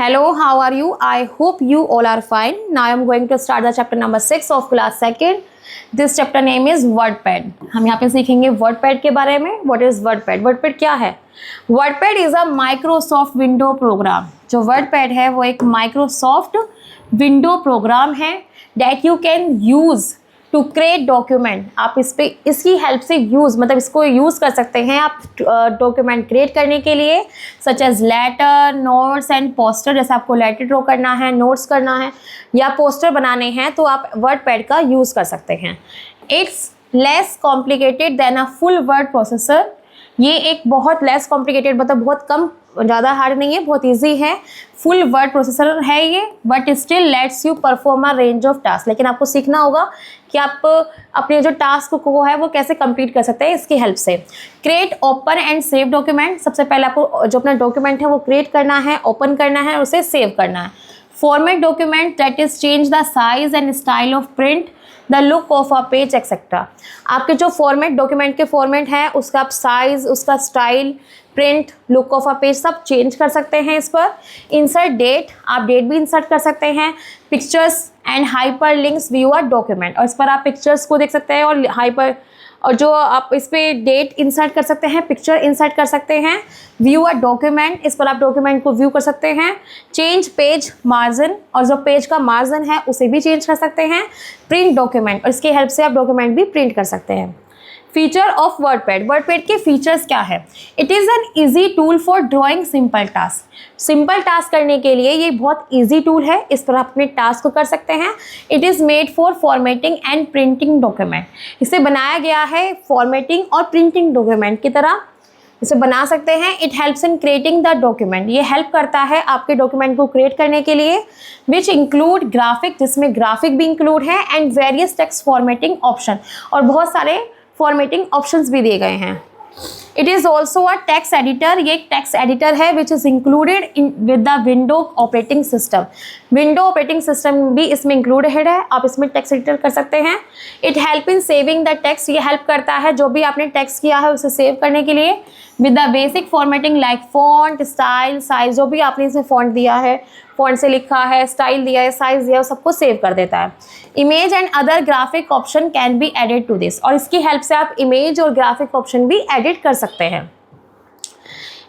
Hello, how are you? I hope you all are fine. Now I am going to start the chapter number 6 of class 2nd. This chapter name is WordPad. हम यहाँ पे सीखेंगे WordPad के बारे में. What is WordPad? WordPad क्या है? WordPad is a Microsoft Window program. जो WordPad है वो एक Microsoft Window program है that you can use to create document. आप इस पे इसकी हेल्प से मतलब इसको यूज़ कर सकते हैं आप डॉक्यूमेंट क्रिएट करने के लिए, such as letter, notes and poster. जैसे आपको लेटर ड्रॉ करना है, नोट्स करना है या पोस्टर बनाने हैं तो आप वर्डपैड का यूज़ कर सकते हैं. It's less complicated then a full word processor. ये एक बहुत लेस कॉम्प्लिकेटेड मतलब बहुत कम, ज़्यादा हार्ड नहीं है, बहुत इजी है. फुल वर्ड प्रोसेसर है ये, but still let's you perform a range of task. लेकिन आपको सीखना होगा कि आप अपने जो टास्क को है वो कैसे कंप्लीट कर सकते हैं इसकी हेल्प से. Create, open and save document. सबसे पहले आपको जो अपना डॉक्यूमेंट है वो क्रिएट करना है, ओपन करना है और उसे सेव करना है. Format document, that is change the size and style of print, the look of a page etcetera. आपके जो फॉर्मेट डॉक्यूमेंट के फॉर्मेट हैं उसका आप साइज़, उसका style, print, look of a page सब चेंज कर सकते हैं इस पर. इंसर्ट डेट, आप डेट भी इंसर्ट कर सकते हैं. Pictures and hyper links view a document, और इस पर आप पिक्चर्स को देख सकते हैं और जो आप इस पर डेट इंसर्ट कर सकते हैं, पिक्चर इंसर्ट कर सकते हैं. व्यू अ डॉक्यूमेंट, इस पर आप डॉक्यूमेंट को व्यू कर सकते हैं. चेंज पेज मार्जिन, और जो पेज का मार्जिन है उसे भी चेंज कर सकते हैं. प्रिंट डॉक्यूमेंट, और इसकी हेल्प से आप डॉक्यूमेंट भी प्रिंट कर सकते हैं. Feature of WordPad. वर्डपैड के फीचर्स क्या है? It is an easy tool for drawing simple task. Simple task करने के लिए ये बहुत ईजी टूल है, इस पर आप अपने टास्क को कर सकते हैं. It is made for formatting and printing document. इसे बनाया गया है फॉर्मेटिंग और प्रिंटिंग डॉक्यूमेंट की तरह इसे बना सकते हैं. It helps in creating the document. ये हेल्प करता है आपके डॉक्यूमेंट को क्रिएट करने के लिए. विच इंक्लूड ग्राफिक, जिसमें ग्राफिक भी इंक्लूड है, and various text formatting option, और बहुत सारे फॉर्मेटिंग ऑप्शंस भी दिए गए हैं. It is also a text editor. ये एक टेक्स्ट एडिटर है which is included in with the window operating system. Window operating system भी इसमें इंक्लूडेड है, आप इसमें टेक्स्ट एडिटर कर सकते हैं. It help in saving the text. ये हेल्प करता है जो भी आपने टेक्स्ट किया है उसे सेव करने के लिए. With the basic formatting like font, style, size, जो भी आपने इसमें फॉन्ट दिया है, फॉन्ट से लिखा है, स्टाइल दिया है, साइज दिया है, सबको सेव कर देता है. Image and other graphic option can be added to this, और इसकी हेल्प से आप इमेज और ग्राफिक ऑप्शन भी एडिट कर सकते हैं.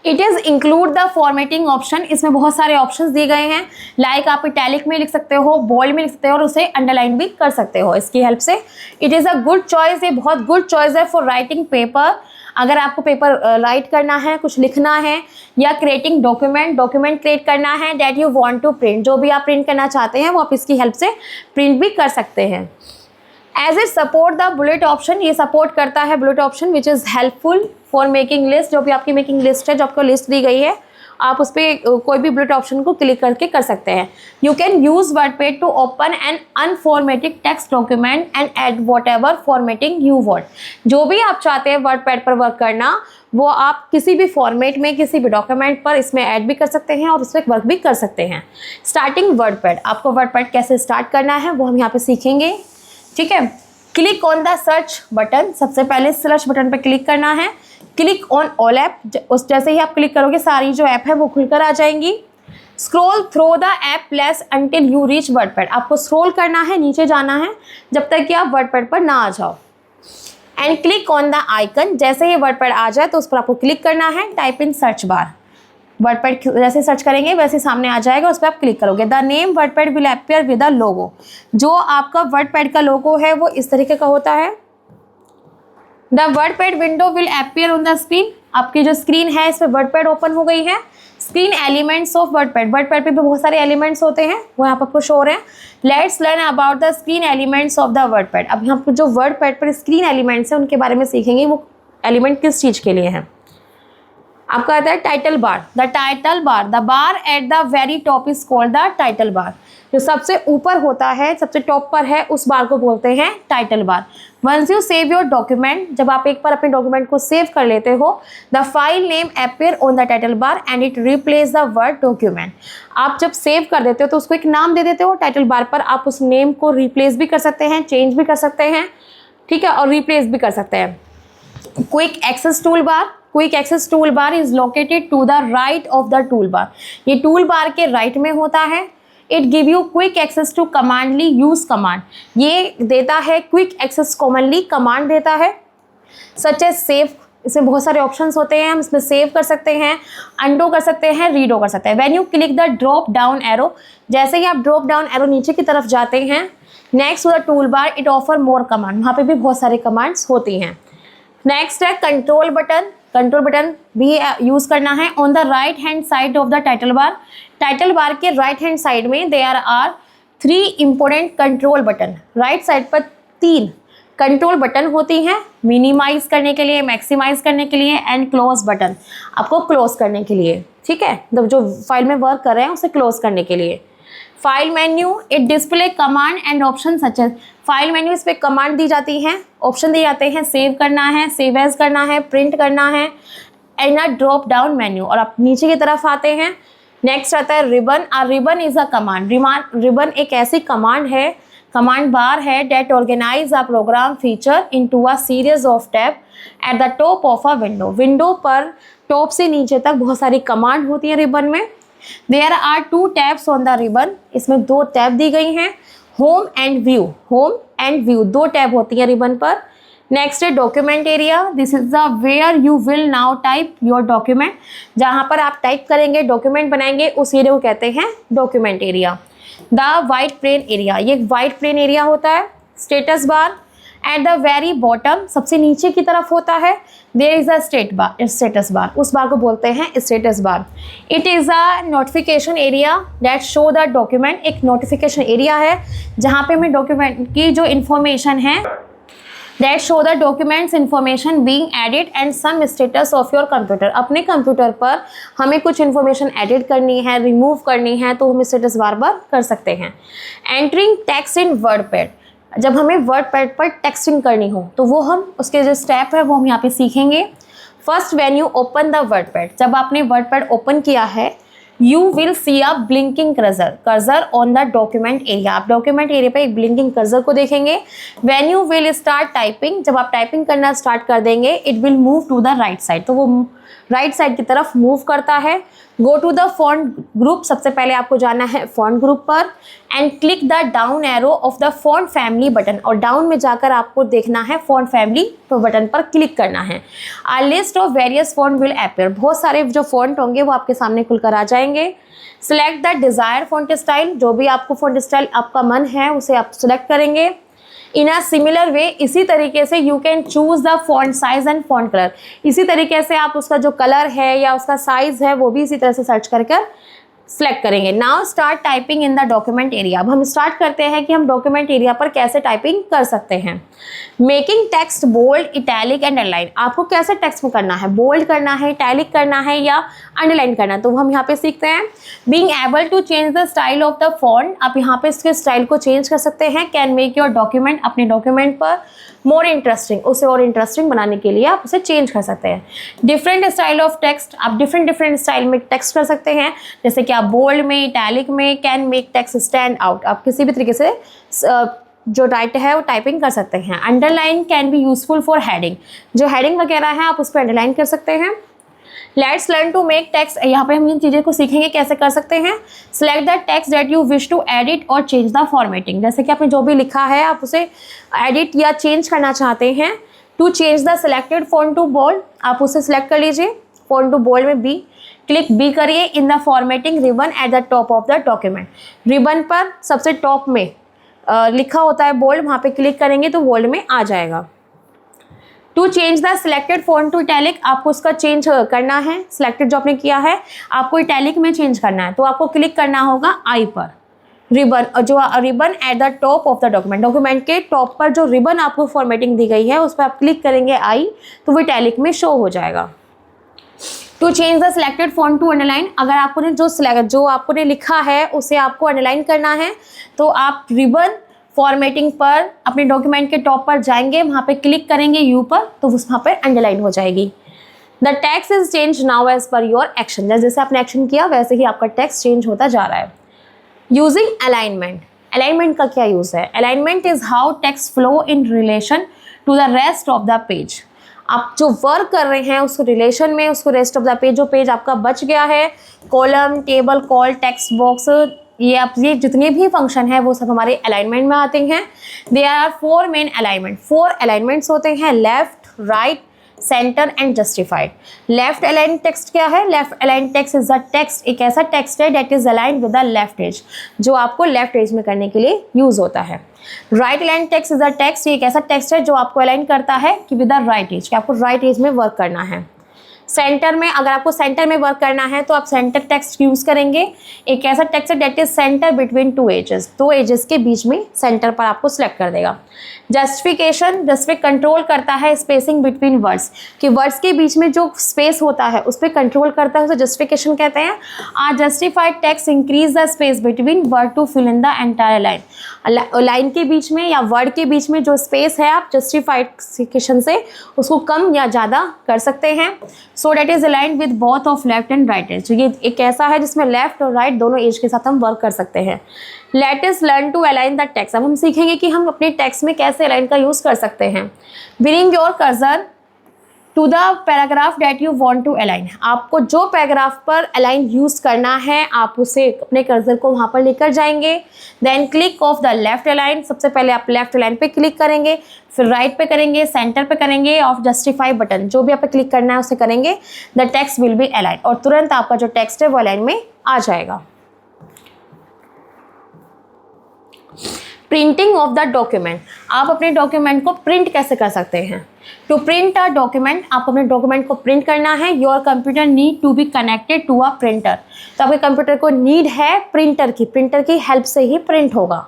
It is include the formatting option. इसमें बहुत सारे ऑप्शंस दिए गए हैं, लाइक आप इटैलिक में लिख सकते हो, बोल्ड में लिख सकते हो और उसे अंडरलाइन भी कर सकते हो इसकी हेल्प से. It is a good choice. ये बहुत गुड चॉइस है फॉर राइटिंग पेपर. अगर आपको पेपर राइट करना है, कुछ लिखना है, या क्रिएटिंग डॉक्यूमेंट क्रिएट करना है that you want to print, जो भी आप प्रिंट करना चाहते हैं वो आप इसकी हेल्प से प्रिंट भी कर सकते हैं. As it support the bullet option. ये सपोर्ट करता है bullet option which is helpful for making list. जो भी आपकी मेकिंग लिस्ट है, जो आपको लिस्ट दी गई है, आप उस पर कोई भी बुलेट ऑप्शन को क्लिक करके कर सकते हैं. You can use WordPad to open an unformatted text document and add whatever formatting you want. जो भी आप चाहते हैं वर्डपैड पर वर्क करना, वो आप किसी भी फॉर्मेट में, किसी भी डॉक्यूमेंट पर इसमें ऐड भी कर सकते हैं और उस पर वर्क भी कर सकते हैं. Starting WordPad. आपको वर्डपैड कैसे स्टार्ट करना है वो हम यहाँ पे सीखेंगे, ठीक है. Click on the search button. सबसे पहले सर्च बटन पर क्लिक करना है. Click on all app. उस जैसे ही आप क्लिक करोगे सारी जो ऐप है वो खुलकर आ जाएंगी. Scroll through the app place until you reach WordPad. आपको स्क्रॉल करना है, नीचे जाना है जब तक कि आप वर्डपैड पर ना आ जाओ. And click on the icon. जैसे ही वर्डपैड आ जाए तो उस पर आपको क्लिक करना है. Type in search bar. WordPad जैसे सर्च करेंगे वैसे सामने आ जाएगा, उस पर आप क्लिक करोगे. The name WordPad will appear with a logo. जो आपका वर्डपैड का लोगो है वो इस तरीके का होता है. The WordPad window will appear on the screen. आपकी जो स्क्रीन है इस पर वर्डपैड ओपन हो गई है. Screen elements of WordPad. WordPad पे भी बहुत सारे एलिमेंट्स होते हैं, वो यहाँ पर आपको शो हो रहे हैं. Let's learn about the screen elements of the WordPad. अब यहाँ पर जो वर्डपैड पर स्क्रीन एलिमेंट्स हैं उनके बारे में सीखेंगे, वो एलिमेंट किस चीज़ के लिए हैं. आपका आता है title bar. The title bar, the bar at the very top is called the title बार. जो सबसे ऊपर होता है, सबसे टॉप पर है, उस बार को बोलते हैं title bar. Once you save your document. जब आप एक बार अपने डॉक्यूमेंट को सेव कर लेते हो, the file name appear on the title bar and it replace the word document. आप जब सेव कर देते हो तो उसको एक नाम दे देते हो टाइटल बार पर. आप उस नेम को रिप्लेस भी कर सकते हैं, चेंज भी कर सकते हैं, ठीक है, और रिप्लेस भी कर सकते हैं. Quick access tool bar. Quick access tool bar is located to the right of the tool bar, ये टूल बार के राइट में होता है। It give you quick access to commonly used command, ये देता है क्विक एक्सेस कॉमनली कमांड देता है। सच एज सेव, इसमें बहुत सारे ऑप्शंस होते हैं, हम इसमें सेव कर सकते हैं, अंडो कर सकते हैं, रीडो कर सकते हैं। When you click the drop down arrow, जैसे ही आप ड्रॉप डाउन एरो नीचे की तरफ जाते हैं, next to the tool bar it offer more command, वहाँ पे भी बहुत सारे कमांड्स होती हैं। नेक्स्ट है कंट्रोल बटन, कंट्रोल बटन भी यूज़ करना है। On the right hand side of the title bar, title bar के राइट हैंड साइड में there are 3 important control button, right side पर 3 कंट्रोल बटन होती हैं, मिनिमाइज करने के लिए, मैक्सिमाइज करने के लिए एंड क्लोज बटन, आपको क्लोज करने के लिए, ठीक है, मतलब जो फाइल में वर्क कर रहे हैं उसे क्लोज करने के लिए। File menu, it display command and option such as, file menu इस पर कमांड दी जाती हैं, ऑप्शन दिए जाते हैं, सेव करना है, सेव एज करना है, प्रिंट करना है, and a drop down menu, और आप नीचे की तरफ आते हैं। नेक्स्ट आता है ribbon, ribbon is a command, ribbon एक ऐसी कमांड है, कमांड बार है that organise a program feature into a series of tab at the top of a window, window पर टॉप से नीचे तक बहुत सारी कमांड होती है रिबन में। There are 2 tabs on the ribbon, इसमें 2 टैब दी गई हैं, home and view, home and view 2 tab होती है रिबन पर। नेक्स्ट है document area, this is the where you will now type your document, जहाँ पर आप टाइप करेंगे, डॉक्यूमेंट बनाएंगे, उस एरिया को कहते हैं document area. The white plain area, ये वाइट प्लेन एरिया होता है। Status bar, at the very bottom, सबसे नीचे की तरफ होता है, there is a status bar, उस बार को बोलते हैं status bar. It is a notification area that show the document, एक नोटिफिकेशन एरिया है जहाँ पे हमें डॉक्यूमेंट की जो इन्फॉर्मेशन है, that show the document's information being edit and some status of your computer, अपने कंप्यूटर पर हमें कुछ इन्फॉर्मेशन एडिट करनी है, रिमूव करनी है, तो हम स्टेटस बार बार कर सकते हैं। एंटरिंग टेक्स्ट इन वर्डपैड, जब हमें वर्डपैड पर टेक्स्टिंग करनी हो तो वो हम उसके जो स्टेप है वो हम यहाँ पे सीखेंगे। First, when you open the WordPad, जब आपने वर्डपैड ओपन किया है, you will see a blinking cursor on the document area, आप डॉक्यूमेंट एरिया पे एक ब्लिंकिंग कर्सर को देखेंगे। When you will start typing, जब आप टाइपिंग करना स्टार्ट कर देंगे, it will move to the right side, तो वो राइट साइड की तरफ मूव करता है। Go to the font group, सबसे पहले आपको जाना है फॉन्ट ग्रुप पर, and click the down arrow of the font family button, और डाउन में जाकर आपको देखना है फॉन्ट फैमिली तो बटन पर क्लिक करना है। A list of various font will appear, बहुत सारे जो फॉन्ट होंगे वो आपके सामने खुलकर आ जाएंगे। Select the desire font style, जो भी आपको फॉन्ट स्टाइल आपका मन है उसे आप सिलेक्ट करेंगे। इन अ सिमिलर वे, इसी तरीके से you can choose the font size and font colour, इसी तरीके से आप उसका जो कलर है या उसका साइज है वो भी इसी तरह से सर्च कर सेलेक्ट करेंगे। Now start typing in the document area, अब हम स्टार्ट करते हैं कि हम डॉक्यूमेंट एरिया पर कैसे टाइपिंग कर सकते हैं। Making text bold, italic and underline, आपको कैसे टेक्स्ट में करना है, बोल्ड करना है, इटैलिक करना है या अंडरलाइन करना है, तो हम यहाँ पे सीखते हैं। Being able to change the style of the font, आप यहाँ पे इसके स्टाइल को चेंज कर सकते हैं। कैन मेक योर डॉक्यूमेंट, अपने डॉक्यूमेंट पर मोर इंटरेस्टिंग, उसे और इंटरेस्टिंग बनाने के लिए आप उसे चेंज कर सकते हैं। डिफरेंट स्टाइल ऑफ टेक्स्ट, आप डिफरेंट स्टाइल में टेक्स्ट कर सकते हैं, जैसे कि आप बोल्ड में, इटैलिक में, can make text stand out, आप किसी भी तरीके से जो राइट है वो टाइपिंग कर सकते हैं। Underline can be useful for heading, जो हेडिंग वगैरह है आप उस पर अंडरलाइन कर सकते हैं। Let's learn to make text, यहाँ पे हम इन चीज़ों को सीखेंगे कैसे कर सकते हैं। Select the text that you wish to edit और चेंज द फॉर्मेटिंग, जैसे कि आपने जो भी लिखा है आप उसे एडिट या चेंज करना चाहते हैं। To change the selected font to bold, आप उसे सिलेक्ट कर लीजिए, फॉन्ट टू बोल्ड में बी, क्लिक बी करिए in the formatting ribbon at the top of the document, ribbon पर सबसे टॉप में लिखा होता है बोल्ड, वहाँ पे क्लिक करेंगे तो बोल्ड में आ जाएगा। To change the selected font to italic, आपको उसका चेंज करना है, सिलेक्टेड जो आपने किया है आपको इटैलिक में चेंज करना है, तो आपको क्लिक करना होगा आई पर, रिबन, जो ribbon at the top of the document, document के टॉप पर जो रिबन आपको फॉर्मेटिंग दी गई है उस पर आप क्लिक करेंगे आई, तो वो इटैलिक में शो हो जाएगा। To change the selected font to underline, अगर आपने जो आपने लिखा है उसे आपको अंडरलाइन करना है तो आप रिबन फॉर्मेटिंग पर अपने डॉक्यूमेंट के टॉप पर जाएंगे, वहाँ पे क्लिक करेंगे यू पर, तो वहाँ पर अंडरलाइन हो जाएगी। The text is change now as per your action, जैसे आपने एक्शन किया वैसे ही आपका टेक्स्ट चेंज होता जा रहा है। यूजिंग अलाइनमेंट, अलाइनमेंट का क्या यूज़ है? Alignment is how text flow in relation to the rest of the page, आप जो वर्क कर रहे हैं उसको रिलेशन में, उसको रेस्ट ऑफ द पेज, जो पेज आपका बच गया है, column, table, call, text box, ये जितने भी फंक्शन है वो सब हमारे अलाइनमेंट में आते हैं। There are 4 main alignment, 4 alignments होते हैं, left, right, centre and justified. Left align text क्या है? Left align text is the text, एक ऐसा टेक्स्ट है that is aligned with the left edge, जो आपको लेफ्ट एज में करने के लिए यूज होता है। Right align text is the text, ये एक ऐसा टेक्स्ट है जो आपको अलाइन करता है कि विद द राइट एज, कि आपको राइट एज में वर्क करना है। सेंटर में, अगर आपको सेंटर में वर्क करना है तो आप सेंटर टेक्स्ट यूज़ करेंगे, एक ऐसा टेक्स्ट है that is centre between 2 edges, 2 edges के बीच में सेंटर पर आपको सिलेक्ट कर देगा। जस्टिफिकेशन, जस्टिफिक कंट्रोल करता है स्पेसिंग बिटवीन वर्ड्स, कि वर्ड्स के बीच में जो स्पेस होता है उस पर कंट्रोल करता है, उसे जस्टिफिकेशन कहते हैं। Or justified text increase the space between word to fill in the entire line, line के बीच में या वर्ड के बीच में जो स्पेस है आप जस्टिफिकेशन से उसको कम या ज़्यादा कर सकते हैं। So that is aligned with both of left and right edge, ये एक ऐसा है जिसमें लेफ्ट और राइट दोनों एज के साथ हम वर्क कर सकते हैं। Let us learn to align the text, अब हम सीखेंगे कि हम अपने टेक्स्ट में कैसे अलाइन का यूज़ कर सकते हैं। Bring your cursor to the paragraph that you want to align, आपको जो पैराग्राफ पर अलाइन यूज़ करना है आप उसे अपने कर्सर को वहाँ पर लेकर जाएंगे। Then click of the left align, सबसे पहले आप लेफ्ट अलाइन पे क्लिक करेंगे, फिर राइट पे करेंगे, सेंटर पे करेंगे, ऑफ जस्टिफाई बटन, जो भी आप क्लिक करना है उसे करेंगे। The text will be align, और तुरंत आपका जो टेक्स्ट है वो अलाइन में आ जाएगा। प्रिंटिंग ऑफ द डॉक्यूमेंट, आप अपने डॉक्यूमेंट को प्रिंट कैसे कर सकते हैं? टू प्रिंट अ डॉक्यूमेंट, आपको अपने डॉक्यूमेंट को प्रिंट करना है। Your computer need to be connected to a printer, तो आपके कंप्यूटर को नीड है प्रिंटर की हेल्प से ही प्रिंट होगा।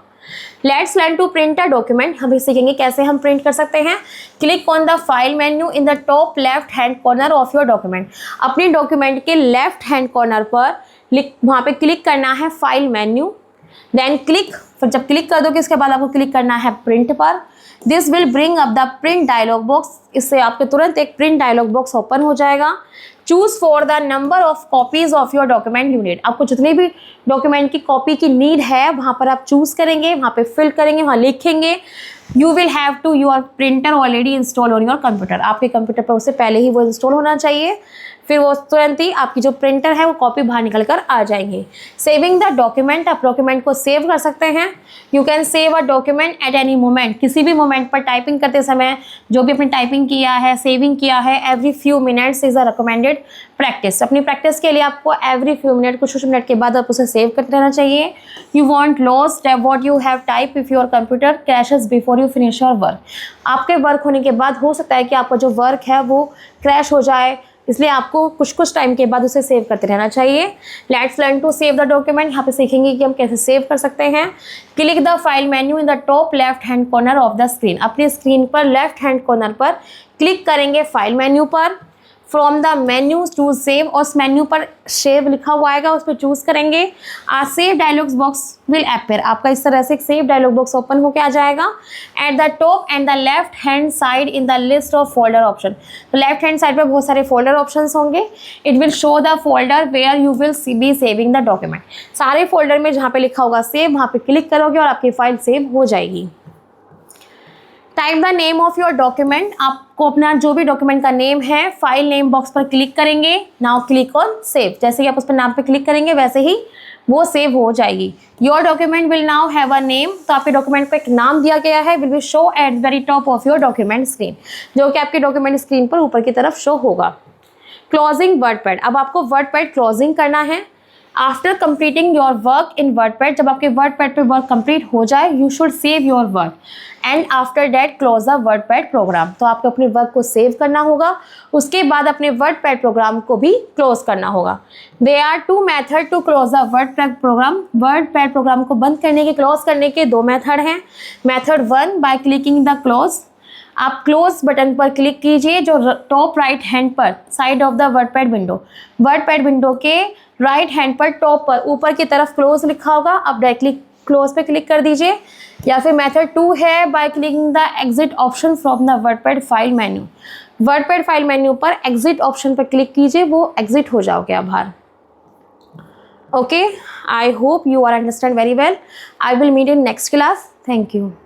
Let's learn to print a document, हम भी सीखेंगे कैसे हम प्रिंट कर सकते हैं। Click on the file menu in the top left hand corner of your document, अपने डॉक्यूमेंट के लेफ्ट हैंड कॉर्नर पर वहाँ पे क्लिक करना है फाइल मेन्यू। देन क्लिक, फिर जब क्लिक कर दोगे इसके बाद आपको क्लिक करना है प्रिंट पर। This will bring up the print dialogue box, इससे आपके तुरंत एक प्रिंट डायलॉग बॉक्स ओपन हो जाएगा। Choose for the number of copies of your document you need, आपको जितने भी डॉक्यूमेंट की कॉपी की नीड है वहाँ पर आप चूज करेंगे, वहाँ पे फिल करेंगे, वहाँ लिखेंगे। You will have to your printer already install on your computer, आपके कंप्यूटर पर उससे पहले ही वो इंस्टॉल होना चाहिए, फिर वो तुरंत ही आपकी जो प्रिंटर है वो कॉपी बाहर निकल कर आ जाएंगी। सेविंग द डॉक्यूमेंट, आप डॉक्यूमेंट को सेव कर सकते हैं। You can save a document at any moment, किसी भी मोमेंट पर टाइपिंग करते समय जो भी आपने टाइपिंग किया है, सेविंग किया है, every few minutes is a recommended practice, अपनी प्रैक्टिस के लिए आपको एवरी फ्यू मिनट, कुछ मिनट के बाद आप उसे सेव करते रहना चाहिए। You want lost what you have type if your computer crashes before you finish your work, आपके वर्क होने के बाद हो सकता है कि आपका जो वर्क है वो क्रैश हो जाए, इसलिए आपको कुछ टाइम के बाद उसे सेव करते रहना चाहिए। Let's learn to save the document, यहाँ पे सीखेंगे कि हम कैसे सेव कर सकते हैं। Click the file menu in the top left hand corner of the screen, अपनी स्क्रीन पर लेफ्ट हैंड कॉर्नर पर क्लिक करेंगे फाइल मेन्यू पर। From the menu choose save, और उस मेन्यू पर सेव लिखा हुआ आएगा, उस पर चूज करेंगे। A save dialogs box will appear, आपका इस तरह से एक सेव डायलॉग बॉक्स ओपन होकर आ जाएगा। At the top and the left hand side in the list of folder option, तो लेफ्ट हैंड साइड पर बहुत सारे फोल्डर ऑप्शंस होंगे। It will show the folder where you will be saving the document, सारे folder में जहाँ पे लिखा होगा सेव वहाँ पे क्लिक करोगे और आपकी फाइल सेव हो जाएगी। Type the name of your document, आपको अपना जो भी डॉक्यूमेंट का नेम है फाइल नेम बॉक्स पर क्लिक करेंगे। नाउ क्लिक ऑन सेव, जैसे ही आप उस पर नाम पे क्लिक करेंगे वैसे ही वो सेव हो जाएगी। Your document will now have a name, तो आपके डॉक्यूमेंट को एक नाम दिया गया है, will be show at very top of your document screen, जो कि आपके डॉक्यूमेंट स्क्रीन पर ऊपर की तरफ शो होगा। क्लोजिंग वर्डपैड, अब आपको वर्डपैड क्लोजिंग करना है। After completing your work in WordPad, जब आपके वर्डपैड पे वर्क कंप्लीट हो जाए, you should save your work and after that close the WordPad program, तो आपको अपने वर्क को सेव करना होगा, उसके बाद अपने वर्डपैड प्रोग्राम को भी क्लोज करना होगा। There are 2 method to close the WordPad program, WordPad program को बंद करने के, क्लोज करने के 2 मेथड हैं। Method 1 by clicking the close, आप क्लोज बटन पर क्लिक कीजिए जो टॉप राइट हैंड पर side of the WordPad window के राइट हैंड पर टॉप पर ऊपर की तरफ क्लोज लिखा होगा, आप डायरेक्टली क्लोज पे क्लिक कर दीजिए। या फिर मेथड 2 है by clicking the exit option from the WordPad file menu, WordPad file menu पर एग्जिट ऑप्शन पर क्लिक कीजिए, वो एग्जिट हो जाओगे आप बाहर। Okay, I hope you are understand very well. I will meet in next class. Thank you.